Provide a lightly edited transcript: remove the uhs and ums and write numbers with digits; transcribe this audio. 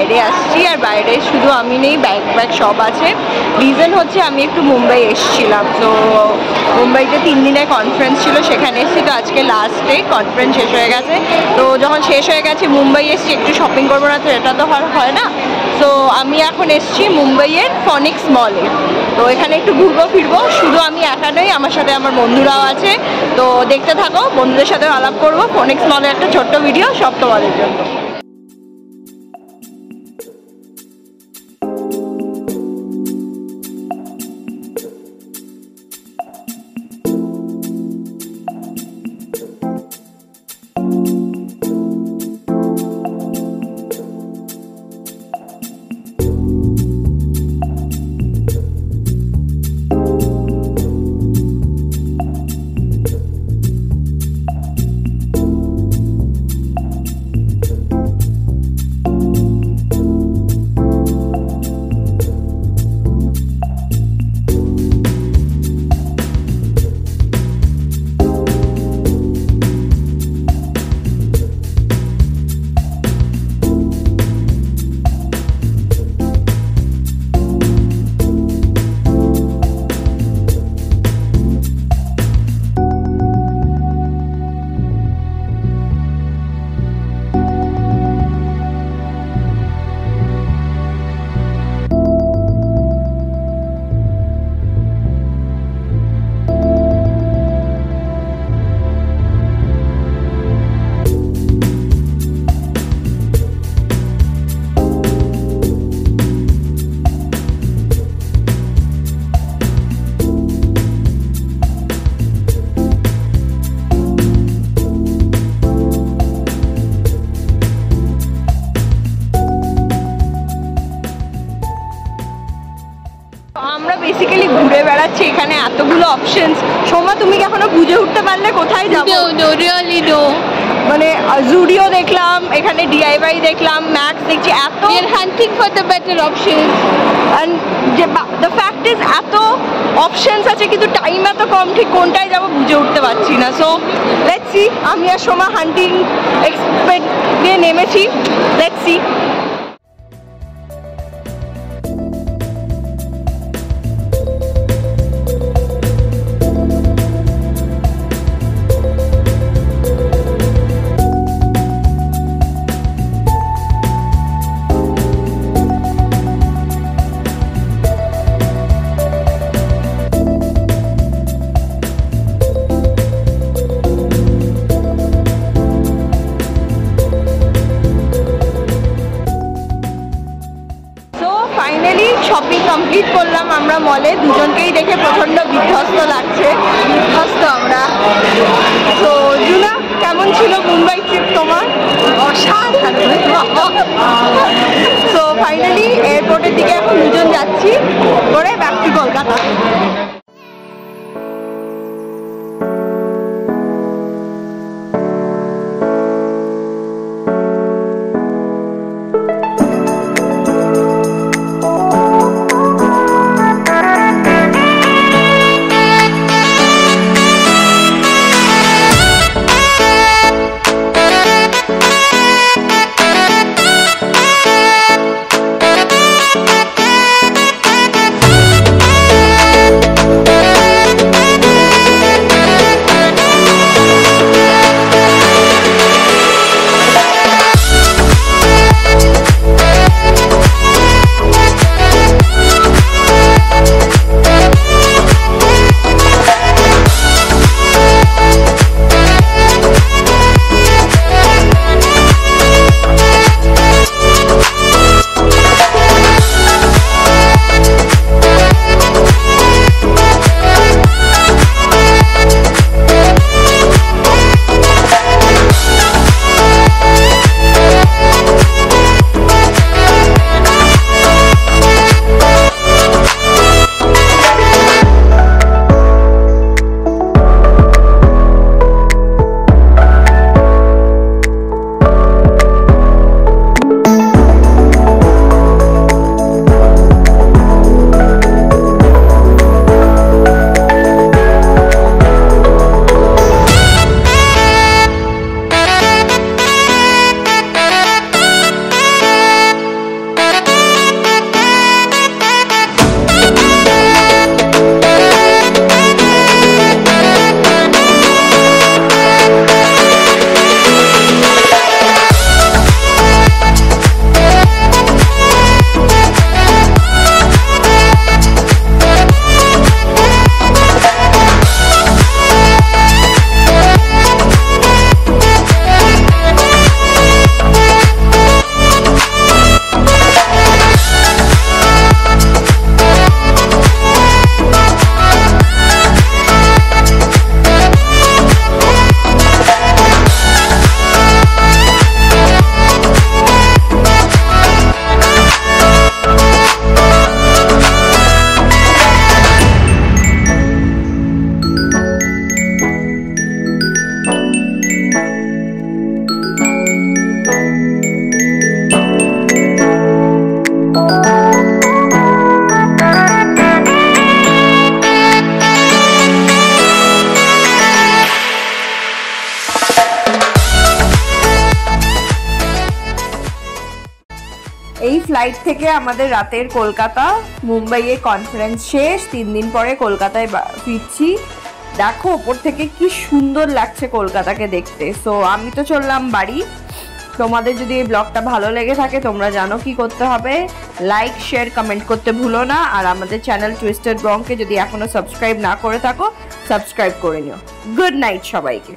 বাইরে আসছি, আর বাইরে শুধু আমি নেই, ব্যাগ সব আছে। রিজন হচ্ছে আমি একটু মুম্বাই এসেছিলাম, তো মুম্বাইতে 3 দিনের কনফারেন্স ছিল, সেখানে এসেছি। তো আজকে লাস্ট ডে, কনফারেন্স শেষ হয়ে গেছে। তো যখন শেষ হয়ে গেছে মুম্বাই এসেছি, একটু শপিং করবো না তো, এটা তো হয় না। তো আমি এখন এসেছি মুম্বাইয়ের ফনিক্স মলে। তো এখানে একটু ঘুরবো ফিরবো, শুধু আমি একা নই, আমার সাথে আমার বন্ধুরাও আছে। তো দেখতে থাকো, বন্ধুদের সাথে আলাপ করবো। ফনিক্স মলের একটা ছোট্ট ভিডিও সব তোমাদের জন্য। আমরা বেসিক্যালি ঘুরে বেড়াচ্ছি, এখানে এতগুলো অপশনস। সোমা, তুমি কি এখনো বুঝে উঠতে পারলে কোথায় যাবো? মানে জুডিও দেখলাম, এখানে ডিআইওয়াই দেখলাম, ম্যাক্স দেখছি, এত hunting for the better options. And যে দ্য ফ্যাক্ট ইজ এত অপশনস আছে, কিন্তু টাইম এত কম, ঠিক কোনটায় যাবো বুঝে উঠতে পারছি না। So let's see. আমি আর সোমা হান্টিং এক্সপেক্ট দিয়ে নেমেছি, let's see. Finally shopping complete করলাম আমরা মলে। দুজনকেই দেখে প্রচণ্ড বিধ্বস্ত লাগছে, বিধ্বস্ত আমরা। তো জুনা, কেমন ছিল মুম্বাই ট্রিপ তোমার? অসাধারণ। তো ফাইনালি এয়ারপোর্টের দিকে এখন দুজন যাচ্ছি, করে ব্যাক টু কলকাতা। ফ্লাইট থেকে আমাদের রাতের কলকাতা, মুম্বাইয়ে কনফারেন্স শেষ, 3 দিন পরে কলকাতায় ফিরছি। দেখো ওপর থেকে কি সুন্দর লাগছে কলকাতাকে দেখতে। সো আমি তো চললাম বাড়ি। তোমাদের যদি এই ব্লগটা ভালো লেগে থাকে তোমরা জানো কি করতে হবে, লাইক শেয়ার কমেন্ট করতে ভুলো না। আর আমাদের চ্যানেল টুইস্টেড ব্রংকে যদি এখনো সাবস্ক্রাইব না করে থাকো সাবস্ক্রাইব করে নিও। গুড নাইট সবাইকে।